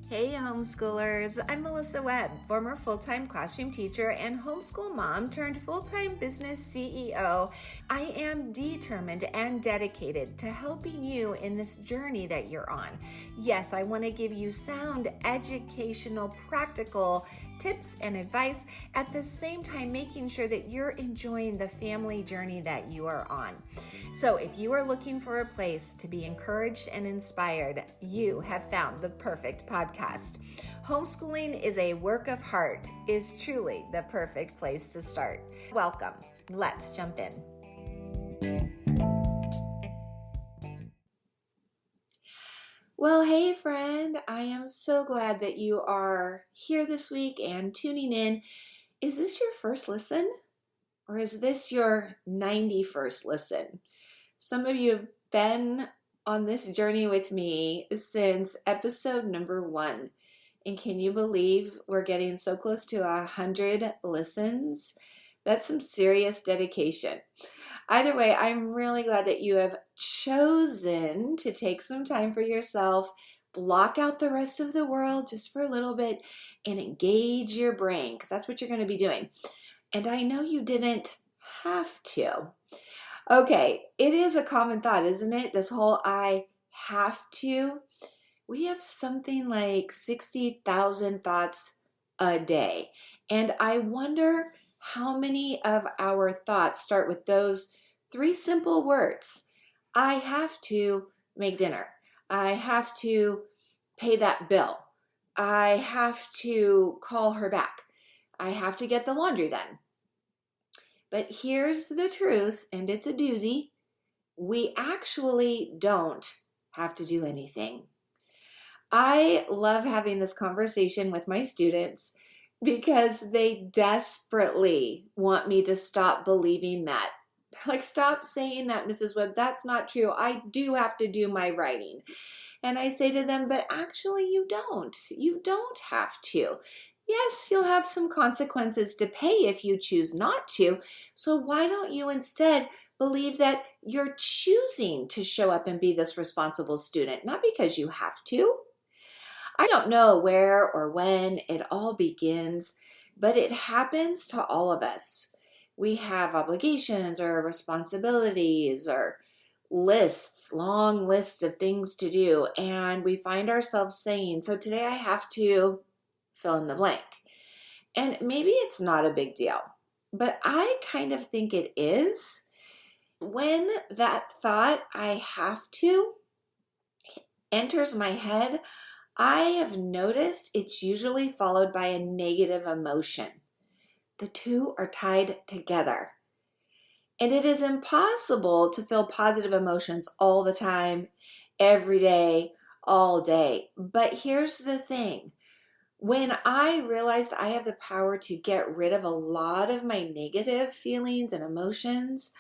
Hey homeschoolers, I'm Melissa Webb, former full-time classroom teacher and homeschool mom turned full-time business CEO. I am determined and dedicated to helping you in this journey that you're on. Yes, I want to give you sound, educational, practical tips and advice, at the same time making sure that you're enjoying the family journey that you are on. So if you are looking for a place to be encouraged and inspired, you have found the perfect podcast. Homeschooling is a work of heart is truly the perfect place to start. Welcome. Let's jump in. Well, hey friend, I am so glad that you are here this week and tuning in. Is this your first listen? Or is this your 91st listen? Some of you have been on this journey with me since episode number 1. And can you believe we're getting so close to 100 listens? That's some serious dedication. Either way, I'm really glad that you have chosen to take some time for yourself, block out the rest of the world just for a little bit, and engage your brain, because that's what you're going to be doing. And I know you didn't have to. Okay, it is a common thought, isn't it? This whole I have to. We have something like 60,000 thoughts a day. And I wonder how many of our thoughts start with those 3 simple words. I have to make dinner. I have to pay that bill. I have to call her back. I have to get the laundry done. But here's the truth, and it's a doozy. We actually don't have to do anything. I love having this conversation with my students because they desperately want me to stop believing that. Like, stop saying that, Mrs. Webb. That's not true. I do have to do my writing. And I say to them, but actually you don't. You don't have to. Yes, you'll have some consequences to pay if you choose not to. So why don't you instead believe that you're choosing to show up and be this responsible student, not because you have to? I don't know where or when it all begins, but it happens to all of us. We have obligations or responsibilities or lists, long lists of things to do, and we find ourselves saying, so today I have to fill in the blank. And maybe it's not a big deal, but I kind of think it is when that thought, I have to, enters my head. I have noticed it's usually followed by a negative emotion. The two are tied together. And it is impossible to feel positive emotions all the time, every day, all day. But here's the thing. When I realized I have the power to get rid of a lot of my negative feelings and emotions,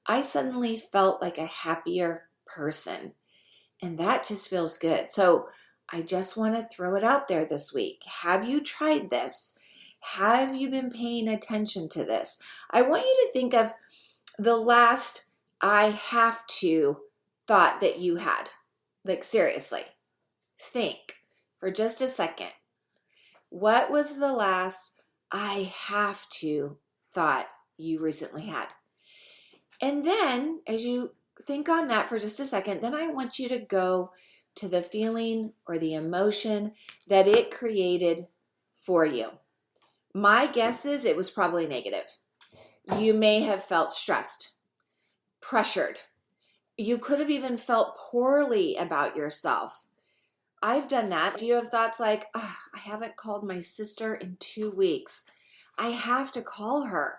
I suddenly felt like a happier person. And that just feels good. So I just want to throw it out there this week. Have you tried this? Have you been paying attention to this? I want you to think of the last I have to thought that you had. Like, seriously, think for just a second. What was the last I have to thought you recently had? And then as you think on that for just a second, then I want you to go to the feeling or the emotion that it created for you. My guess is it was probably negative. You may have felt stressed, pressured. You could have even felt poorly about yourself. I've done that. Do you have thoughts like, I haven't called my sister in 2 weeks. I have to call her.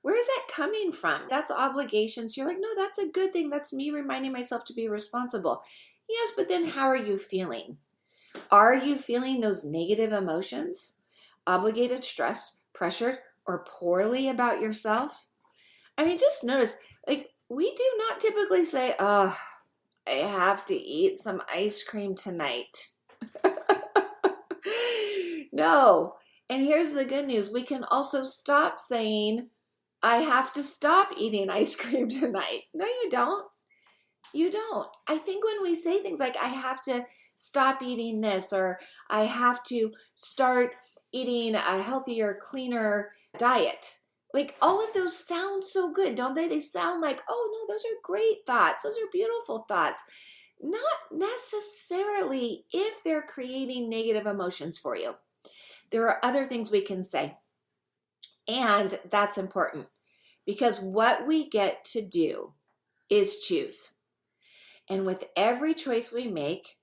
Where is that coming from? That's obligations. You're like, no, that's a good thing. That's me reminding myself to be responsible. Yes, but then how are you feeling? Are you feeling those negative emotions? Obligated, stressed, pressured, or poorly about yourself? I mean, just notice, like, we do not typically say, I have to eat some ice cream tonight. No. And here's the good news. We can also stop saying, I have to stop eating ice cream tonight. No, you don't. You don't. I think when we say things like, I have to stop eating this, or I have to start eating a healthier, cleaner diet. Like, all of those sound so good, don't they? They sound like, oh no, those are great thoughts. Those are beautiful thoughts. Not necessarily if they're creating negative emotions for you. There are other things we can say. And that's important because what we get to do is choose. And with every choice we make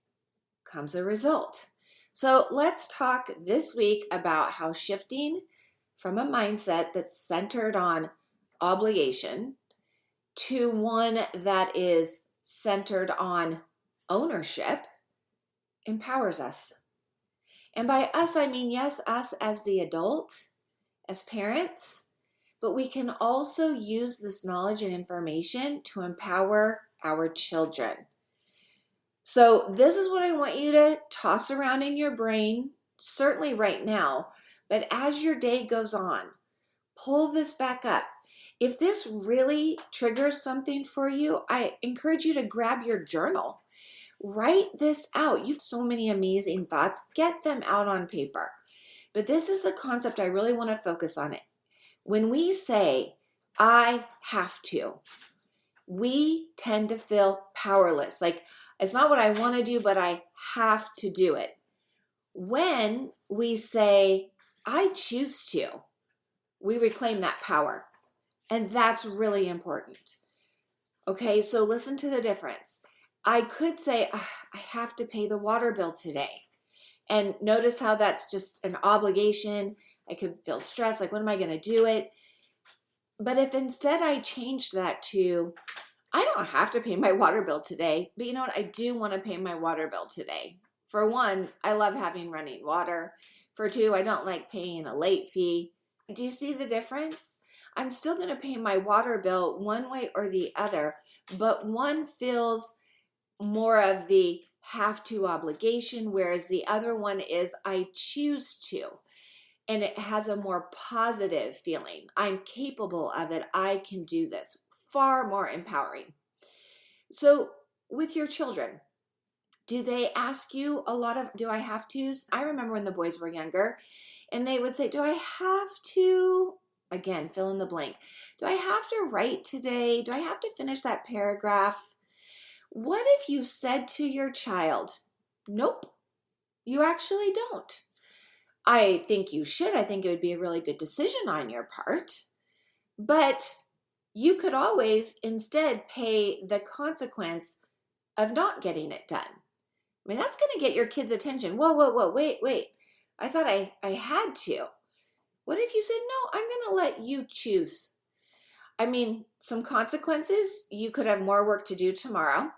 comes a result. So let's talk this week about how shifting from a mindset that's centered on obligation to one that is centered on ownership empowers us. And by us, I mean, yes, us as the adult, as parents, but we can also use this knowledge and information to empower our children. So this is what I want you to toss around in your brain, certainly right now, but as your day goes on, pull this back up. If this really triggers something for you, I encourage you to grab your journal. Write this out. You have so many amazing thoughts. Get them out on paper. But this is the concept I really want to focus on it. When we say, I have to, we tend to feel powerless. Like, it's not what I want to do, but I have to do it. When we say, I choose to, we reclaim that power. And that's really important. Okay, so listen to the difference. I could say, I have to pay the water bill today. And notice how that's just an obligation. I could feel stressed, like, when am I going to do it? But if instead I changed that to, I don't have to pay my water bill today, but you know what? I do want to pay my water bill today. For one, I love having running water. For two, I don't like paying a late fee. Do you see the difference? I'm still going to pay my water bill one way or the other, but one feels more of the have to obligation, whereas the other one is I choose to. And it has a more positive feeling. I'm capable of it. I can do this. Far more empowering. So with your children, do they ask you a lot of, do I have to's? I remember when the boys were younger and they would say, do I have to, again, fill in the blank. Do I have to write today? Do I have to finish that paragraph? What if you said to your child, nope, you actually don't. I think you should. I think it would be a really good decision on your part. But you could always instead pay the consequence of not getting it done. I mean, that's going to get your kids' attention. Whoa, wait. I thought I had to. What if you said, no, I'm going to let you choose? I mean, some consequences, you could have more work to do tomorrow,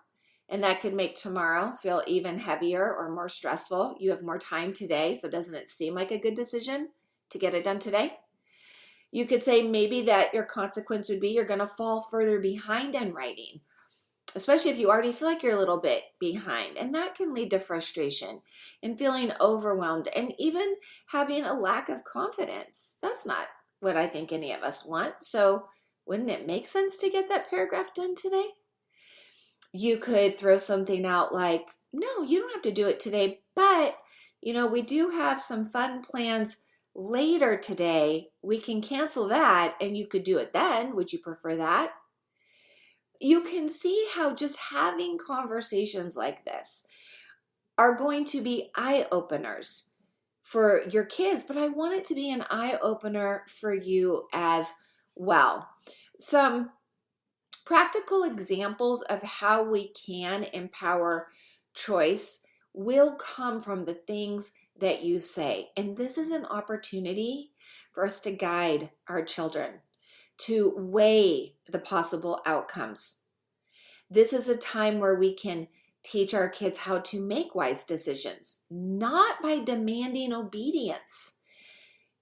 and that could make tomorrow feel even heavier or more stressful. You have more time today, so doesn't it seem like a good decision to get it done today? You could say maybe that your consequence would be you're going to fall further behind in writing, especially if you already feel like you're a little bit behind. And that can lead to frustration and feeling overwhelmed and even having a lack of confidence. That's not what I think any of us want. So wouldn't it make sense to get that paragraph done today? You could throw something out like, no, you don't have to do it today, but we do have some fun plans later today. We can cancel that and you could do it then. Would you prefer that? You can see how just having conversations like this are going to be eye-openers for your kids, but I want it to be an eye-opener for you as well. Some practical examples of how we can empower choice will come from the things that you say. And this is an opportunity for us to guide our children, to weigh the possible outcomes. This is a time where we can teach our kids how to make wise decisions, not by demanding obedience.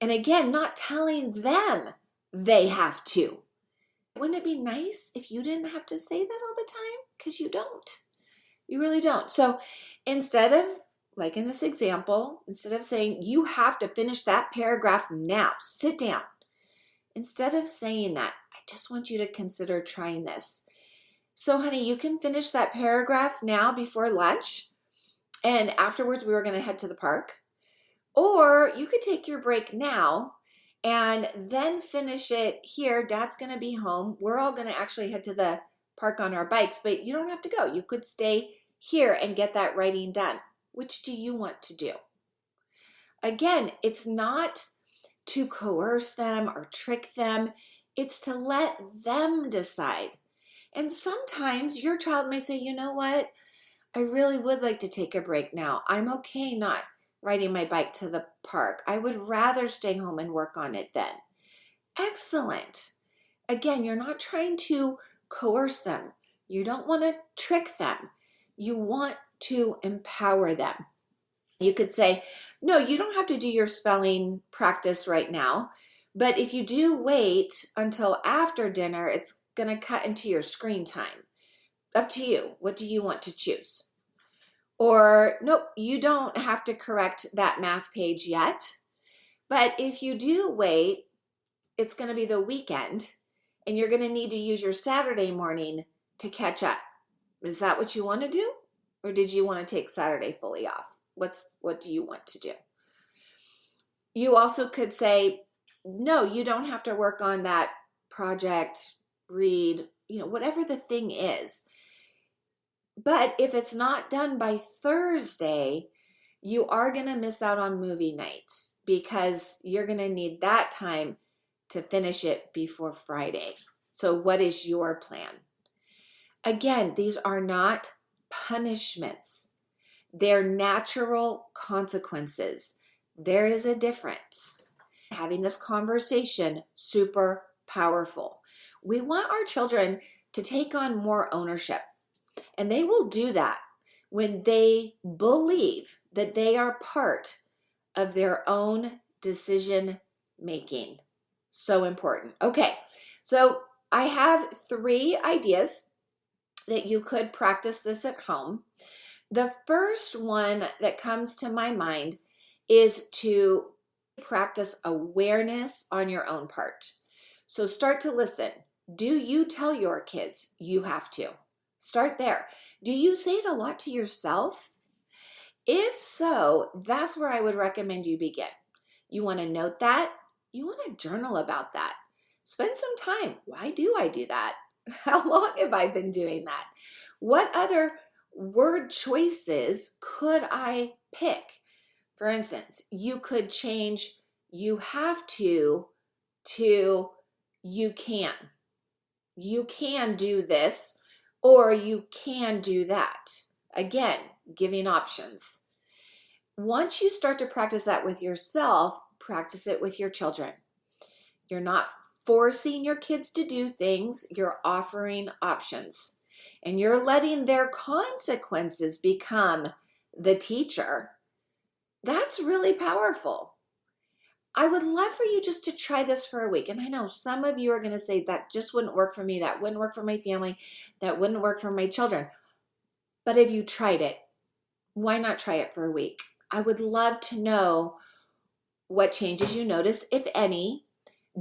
And again, not telling them they have to. Wouldn't it be nice if you didn't have to say that all the time? Because you don't. You really don't. So instead of, like in this example, instead of saying, you have to finish that paragraph now, sit down. Instead of saying that, I just want you to consider trying this. So honey, you can finish that paragraph now before lunch. and afterwards we were going to head to the park. Or you could take your break now and then finish it here. Dad's going to be home. We're all going to actually head to the park on our bikes, but you don't have to go. You could stay here and get that writing done. Which do you want to do? Again, it's not to coerce them or trick them. It's to let them decide. And sometimes your child may say, you know what? I really would like to take a break now. I'm okay not riding my bike to the park. I would rather stay home and work on it then. Excellent. Again, you're not trying to coerce them. You don't want to trick them. You want to empower them. You could say, no, you don't have to do your spelling practice right now, but if you do wait until after dinner, it's going to cut into your screen time. Up to you. What do you want to choose? Or, nope, you don't have to correct that math page yet, but if you do wait, it's going to be the weekend, and you're going to need to use your Saturday morning to catch up. Is that what you want to do? Or did you want to take Saturday fully off? What do you want to do? You also could say, no, you don't have to work on that project, read, whatever the thing is. But if it's not done by Thursday, you are going to miss out on movie night because you're going to need that time to finish it before Friday. So what is your plan? Again, these are not punishments. They're natural consequences. There is a difference. Having this conversation, super powerful. We want our children to take on more ownership, and they will do that when they believe that they are part of their own decision making. So important. Okay, so I have 3 ideas that you could practice this at home. The first one that comes to my mind is to practice awareness on your own part. So start to listen. Do you tell your kids you have to? Start there. Do you say it a lot to yourself? If so, that's where I would recommend you begin. You want to note that. You want to journal about that. Spend some time. Why do I do that? How long have I been doing that? What other word choices could I pick? For instance, you could change you have to you can. You can do this, or you can do that. Again, giving options. Once you start to practice that with yourself, practice it with your children. You're not forcing your kids to do things, you're offering options. And you're letting their consequences become the teacher. That's really powerful. I would love for you just to try this for a week. And I know some of you are going to say that just wouldn't work for me, that wouldn't work for my family, that wouldn't work for my children. But if you tried it, why not try it for a week? I would love to know what changes you notice, if any.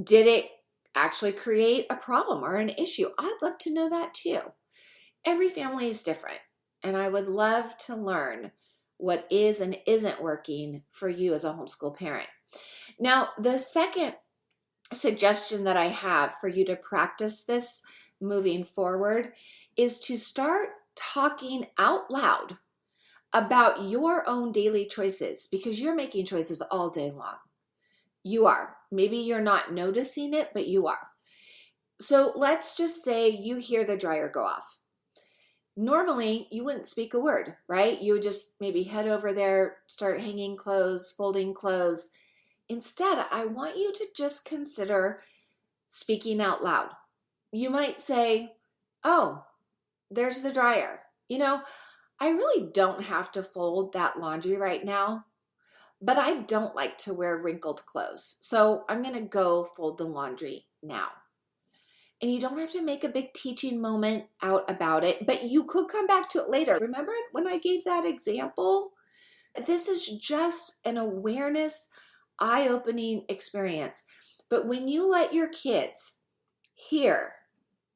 Did it actually create a problem or an issue? I'd love to know that too. Every family is different, and I would love to learn what is and isn't working for you as a homeschool parent. Now, the second suggestion that I have for you to practice this moving forward is to start talking out loud about your own daily choices, because you're making choices all day long. You are. Maybe you're not noticing it, but you are. So let's just say you hear the dryer go off. Normally, you wouldn't speak a word, right? You would just maybe head over there, start hanging clothes, folding clothes. Instead, I want you to just consider speaking out loud. You might say, oh, there's the dryer. I really don't have to fold that laundry right now, but I don't like to wear wrinkled clothes. So I'm going to go fold the laundry now. And you don't have to make a big teaching moment out about it, but you could come back to it later. Remember when I gave that example? This is just an awareness, eye-opening experience. But when you let your kids hear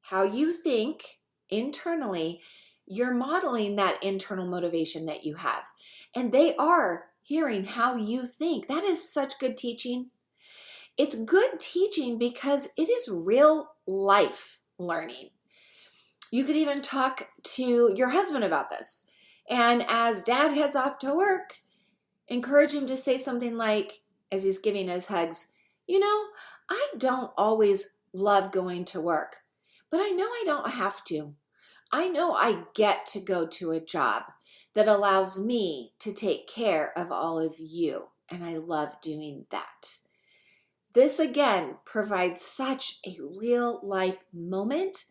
how you think internally, you're modeling that internal motivation that you have. And they are hearing how you think. That is such good teaching. It's good teaching because it is real life learning. You could even talk to your husband about this. And as dad heads off to work, encourage him to say something like, as he's giving his hugs, I don't always love going to work, but I know I don't have to. I know I get to go to a job that allows me to take care of all of you, and I love doing that. This again provides such a real life moment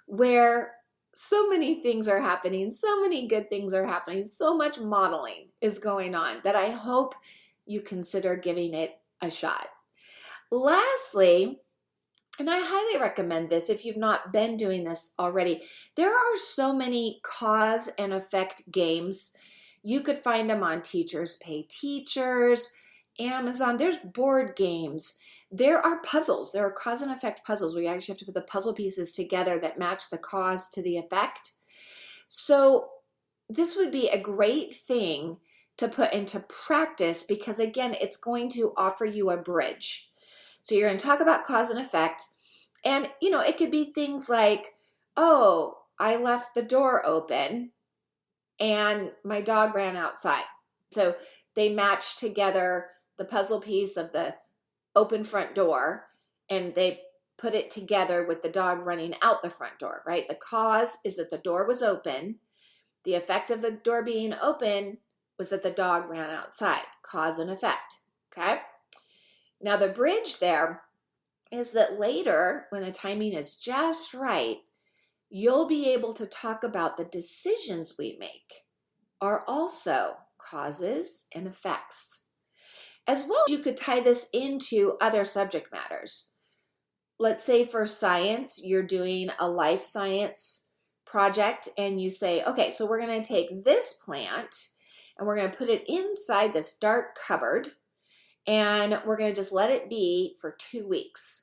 where so many things are happening, so many good things are happening, so much modeling is going on that I hope you consider giving it a shot. Lastly, and I highly recommend this if you've not been doing this already, there are so many cause and effect games. You could find them on Teachers Pay Teachers, Amazon. There's board games. There are puzzles. There are cause and effect puzzles where you actually have to put the puzzle pieces together that match the cause to the effect. So this would be a great thing to put into practice because, again, it's going to offer you a bridge. So you're going to talk about cause and effect. And, it could be things like, oh, I left the door open and my dog ran outside. So they match together the puzzle piece of the open front door and they put it together with the dog running out the front door, right? The cause is that the door was open. The effect of the door being open was that the dog ran outside. Cause and effect, okay? Now the bridge there is that later, when the timing is just right, you'll be able to talk about the decisions we make are also causes and effects. As well, you could tie this into other subject matters. Let's say for science, you're doing a life science project and you say, okay, so we're going to take this plant and we're going to put it inside this dark cupboard and we're going to just let it be for 2 weeks.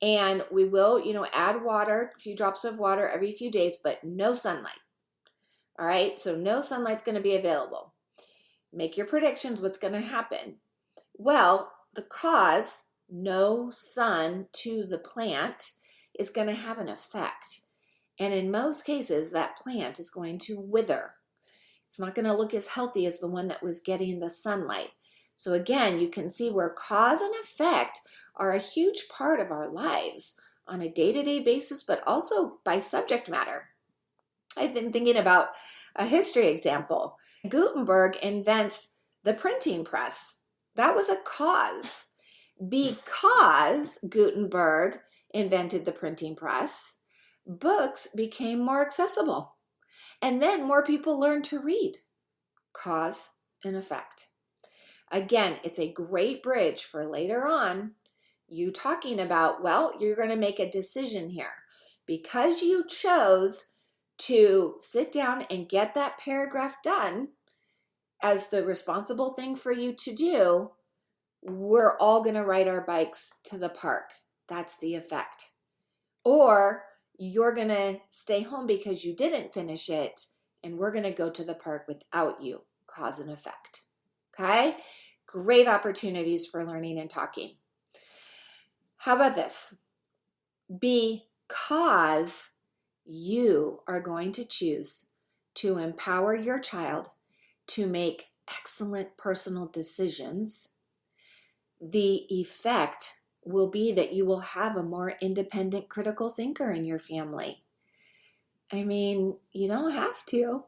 And we will, add water, a few drops of water every few days, but no sunlight. All right, so no sunlight's going to be available. Make your predictions, what's going to happen? Well, the cause, no sun to the plant, is going to have an effect. And in most cases, that plant is going to wither. It's not going to look as healthy as the one that was getting the sunlight. So again, you can see where cause and effect are a huge part of our lives on a day-to-day basis, but also by subject matter. I've been thinking about a history example. Gutenberg invents the printing press. That was a cause. Because Gutenberg invented the printing press, books became more accessible. And then more people learned to read. Cause and effect. Again, it's a great bridge for later on you talking about, well, you're going to make a decision here. Because you chose to sit down and get that paragraph done as the responsible thing for you to do, we're all going to ride our bikes to the park. That's the effect. Or you're going to stay home because you didn't finish it, and we're going to go to the park without you. Cause and effect. Okay? Great opportunities for learning and talking. How about this? Because you are going to choose to empower your child to make excellent personal decisions, the effect will be that you will have a more independent critical thinker in your family. I mean, you don't have to,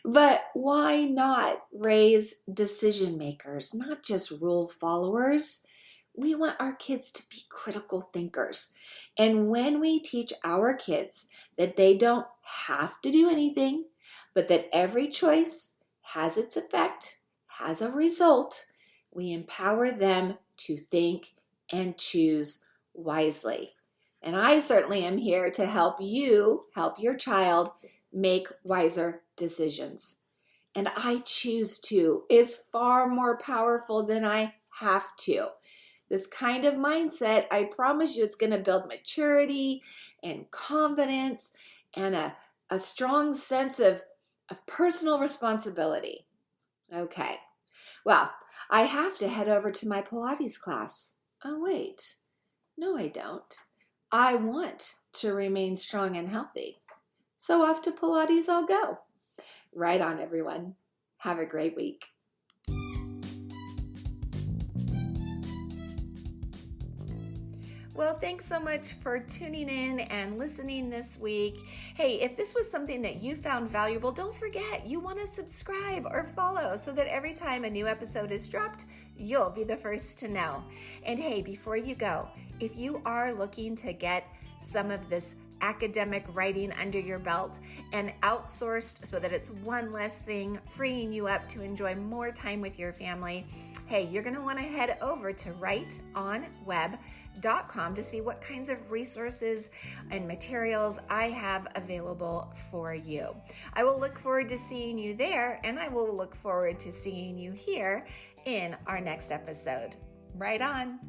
but why not raise decision makers, not just rule followers? We want our kids to be critical thinkers. And when we teach our kids that they don't have to do anything, but that every choice has its effect, has a result, we empower them to think and choose wisely. And I certainly am here to help you help your child make wiser decisions. And I choose to is far more powerful than I have to. This kind of mindset, I promise you, it's going to build maturity and confidence and a a strong sense of personal responsibility. Okay, well, I have to head over to my Pilates class. Oh, wait. No, I don't. I want to remain strong and healthy. So off to Pilates I'll go. Right on, everyone. Have a great week. Well, thanks so much for tuning in and listening this week. Hey, if this was something that you found valuable, don't forget you want to subscribe or follow so that every time a new episode is dropped, you'll be the first to know. And hey, before you go, if you are looking to get some of this academic writing under your belt and outsourced so that it's one less thing, freeing you up to enjoy more time with your family, hey, you're going to want to head over to writeonweb.com to see what kinds of resources and materials I have available for you. I will look forward to seeing you there, and I will look forward to seeing you here in our next episode. Right on.